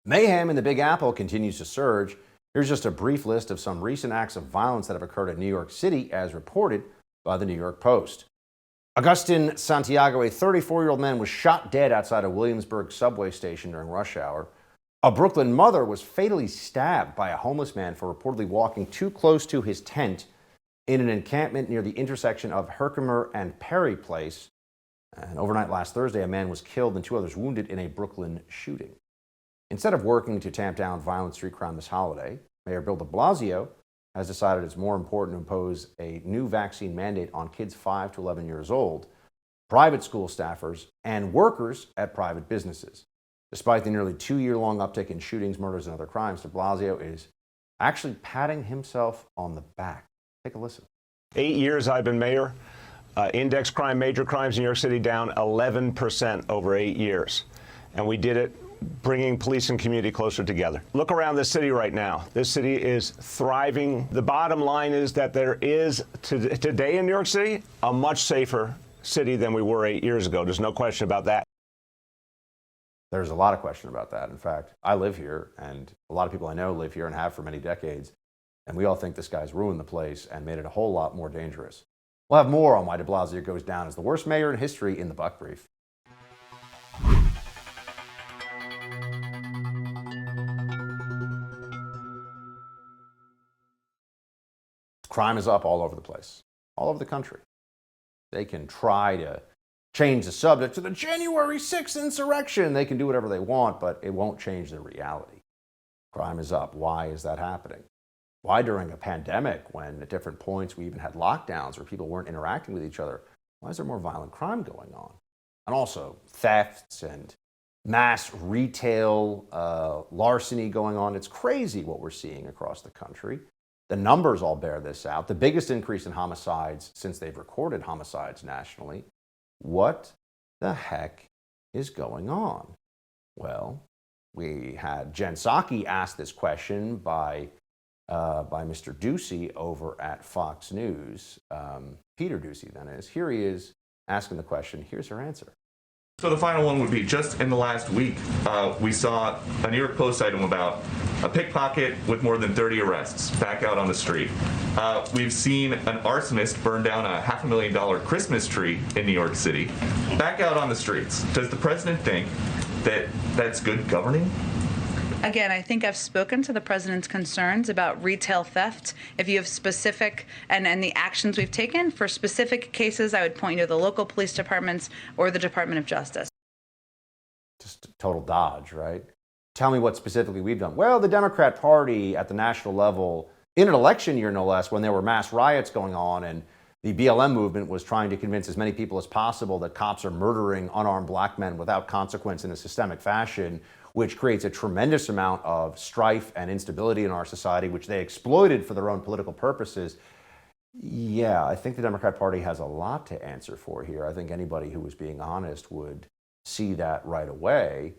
Mayhem in the Big Apple continues to surge. Here's just a brief list of some recent acts of violence that have occurred in New York City, as reported by the New York Post. Augustin Santiago, a 34-year-old man, was shot dead outside a Williamsburg subway station during rush hour. A Brooklyn mother was fatally stabbed by a homeless man for reportedly walking too close to his tent in an encampment near the intersection of Herkimer and Perry Place. And overnight last Thursday, a man was killed and two others wounded in a Brooklyn shooting. Instead of working to tamp down violent street crime this holiday, Mayor Bill de Blasio has decided it's more important to impose a new vaccine mandate on kids 5 to 11 years old, private school staffers, and workers at private businesses. Despite the nearly 2-year-long uptick in shootings, murders, and other crimes, de Blasio is actually patting himself on the back. Take a listen. 8 years I've been mayor. Index crime, major crimes in New York City down 11% over 8 years. And we did it bringing police and community closer together. Look around this city right now. This city is thriving. The bottom line is that there is, today in New York City, a much safer city than we were 8 years ago. There's no question about that. There's a lot of question about that. In fact, I live here, and a lot of people I know live here and have for many decades, and we all think this guy's ruined the place and made it a whole lot more dangerous. We'll have more on why de Blasio goes down as the worst mayor in history in the Buck Brief. Crime is up all over the place, all over the country. They can try to change the subject to the January 6th insurrection. They can do whatever they want, but it won't change the reality. Crime is up. Why is that happening? Why during a pandemic, when at different points we even had lockdowns where people weren't interacting with each other, why is there more violent crime going on? And also thefts and mass retail larceny going on. It's crazy what we're seeing across the country. The numbers all bear this out. The biggest increase in homicides since they've recorded homicides nationally. What the heck is going on? Well, we had Jen Psaki asked this question by Mr. Ducey over at Fox News. Peter Ducey, that is. Here he is asking the question. Here's her answer. So the final one would be, just in the last week, we saw a New York Post item about a pickpocket with more than 30 arrests back out on the street. We've seen an arsonist burn down a $500,000 Christmas tree in New York City back out on the streets. Does the president think that that's good governing? Again, I think I've spoken to the president's concerns about retail theft. If you have specific, and the actions we've taken for specific cases, I would point you to the local police departments or the Department of Justice. Just a total dodge, right? Tell me what specifically we've done. Well, the Democrat Party at the national level, in an election year no less, when there were mass riots going on and the BLM movement was trying to convince as many people as possible that cops are murdering unarmed black men without consequence in a systemic fashion, which creates a tremendous amount of strife and instability in our society, which they exploited for their own political purposes. Yeah, I think the Democrat Party has a lot to answer for here. I think anybody who was being honest would see that right away.